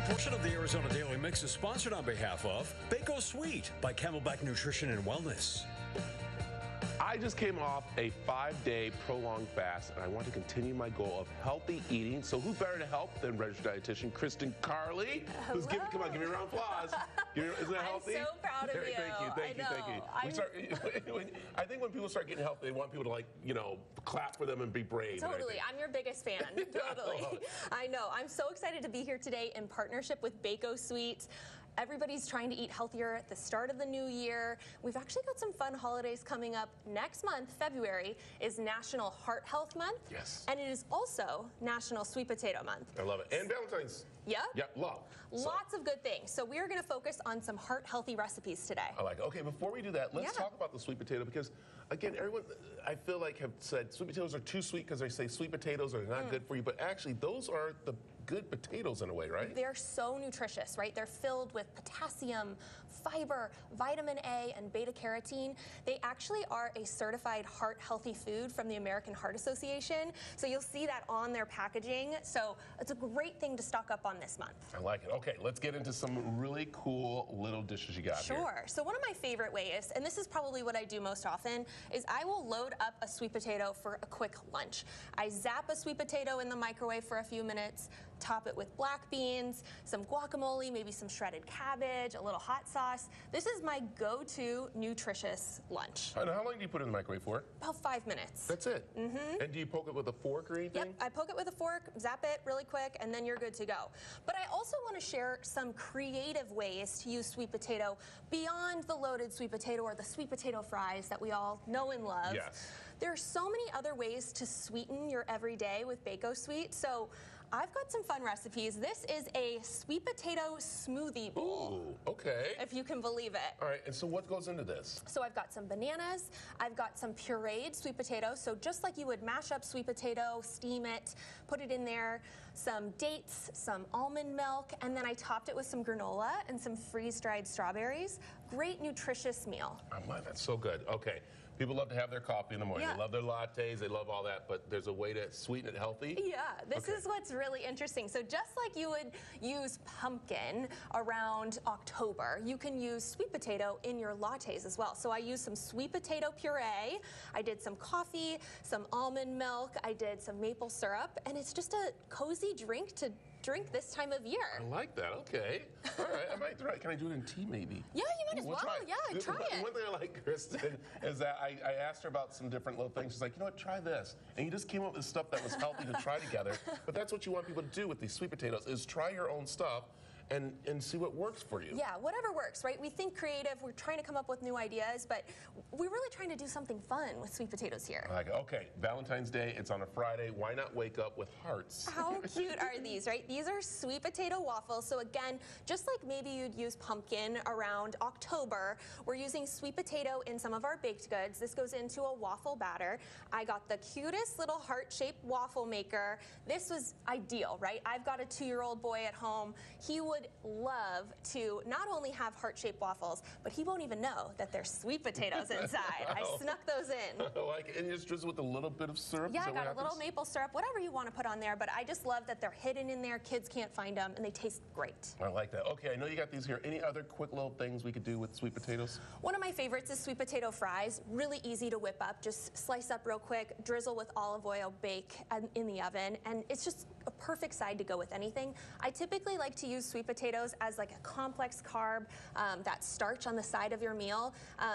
Portion of the Arizona Daily Mix is sponsored on behalf of Bako Sweet by Camelback Nutrition and Wellness. I just came off a 5-day prolonged fast, and I want to continue my goal of healthy eating. So who better to help than registered dietitian Kristen Carli? Who's come on, give me a round of applause. Isn't that healthy? I'm so proud of you. Thank you. I think when people start getting healthy, they want people to, like, clap for them and be brave. Totally. I'm your biggest fan. Totally. I know. I'm so excited to be here today in partnership with Bako Sweet. Everybody's trying to eat healthier at the start of the new year. We've actually got some fun holidays coming up. Next month, February, is National Heart Health Month. Yes. And it is also National Sweet Potato Month. I love it. And Valentine's. Yeah? Yeah, love. Lots of good things. So we are going to focus on some heart-healthy recipes today. I like it. Okay, before we do that, let's talk about the sweet potato because, again, everyone, I feel like, have said sweet potatoes are too sweet because they say sweet potatoes are not good for you, but actually those are the good potatoes in a way, right? They're so nutritious, right? They're filled with potassium, fiber, vitamin A, and beta-carotene. They actually are a certified heart-healthy food from the American Heart Association. So you'll see that on their packaging. So it's a great thing to stock up on this month. I like it. Okay, let's get into some really cool little dishes you got here. Sure. So one of my favorite ways, and this is probably what I do most often, is I will load up a sweet potato for a quick lunch. I zap a sweet potato in the microwave for a few minutes, top it with black beans, some guacamole, maybe some shredded cabbage, a little hot sauce. This is my go-to nutritious lunch. And how long do you put it in the microwave for? About 5 minutes. That's it? Mm-hmm. And do you poke it with a fork or anything? Yep, I poke it with a fork, zap it really quick, and then you're good to go. But I also want to share some creative ways to use sweet potato beyond the loaded sweet potato or the sweet potato fries that we all know and love. Yes. There are so many other ways to sweeten your everyday with Bako Sweet. So I've got some fun recipes. This is a sweet potato smoothie bowl. Ooh, okay. If you can believe it. All right, and so what goes into this? So I've got some bananas. I've got some pureed sweet potato. So just like you would mash up sweet potato, steam it, put it in there, some dates, some almond milk, and then I topped it with some granola and some freeze-dried strawberries. Great nutritious meal. Oh my, that's so good. Okay. People love to have their coffee in the morning. Yeah. They love their lattes. They love all that, but there's a way to sweeten it healthy? Yeah, this is what's really interesting. So just like you would use pumpkin around October, you can use sweet potato in your lattes as well. So I used some sweet potato puree. I did some coffee, some almond milk. I did some maple syrup, and it's just a cozy drink to drink this time of year. I like that. Okay. All right. I might try. Can I do it in tea maybe? Yeah, you might as well. Yeah, try it. One thing I like, Kristen, is that I asked her about some different little things. She's like, you know what, try this. And you just came up with stuff that was healthy to try together. But that's what you want people to do with these sweet potatoes is try your own stuff and see what works for you. Yeah, whatever works, right? We think creative. We're trying to come up with new ideas, but we're really trying to do something fun with sweet potatoes here. I like it. Okay, Valentine's Day, it's on a Friday. Why not wake up with hearts? How cute are these, right? These are sweet potato waffles. So again, just like maybe you'd use pumpkin around October, we're using sweet potato in some of our baked goods. This goes into a waffle batter. I got the cutest little heart-shaped waffle maker. This was ideal, right? I've got a 2-year-old boy at home. He would love to not only have heart-shaped waffles, but he won't even know that there's sweet potatoes inside. I snuck those in. I like it. And you just drizzle with a little bit of syrup? Yeah, I got a little maple syrup, whatever you want to put on there, but I just love that they're hidden in there. Kids can't find them, and they taste great. I like that. Okay, I know you got these here. Any other quick little things we could do with sweet potatoes? One of my favorites is sweet potato fries. Really easy to whip up. Just slice up real quick, drizzle with olive oil, bake in the oven, and it's just a perfect side to go with anything. I typically like to use sweet potatoes as like a complex carb, that starch on the side of your meal.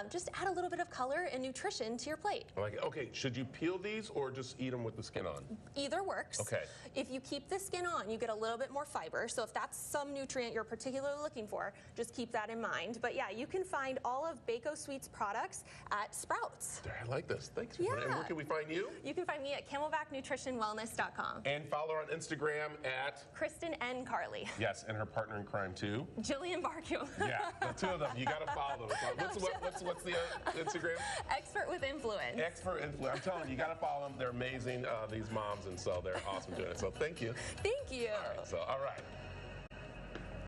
Just add a little bit of color and nutrition to your plate. I like it. Okay, should you peel these or just eat them with the skin on? Either works. Okay. If you keep the skin on, you get a little bit more fiber. So if that's some nutrient you're particularly looking for, just keep that in mind. But yeah, you can find all of Bako Sweet's products at Sprouts. I like this. Thanks. Yeah. And where can we find you? You can find me at CamelbackNutritionWellness.com. And follow her on Instagram at Kristen N. Carli. Yes, and her partner in crime too. Jillian Barcu. Yeah, the two of them. You got to follow them. What's the Instagram? Expert with influence. Expert influence. I'm telling you, you got to follow them. They're amazing, these moms, and so they're awesome doing it. So thank you. Thank you. All right.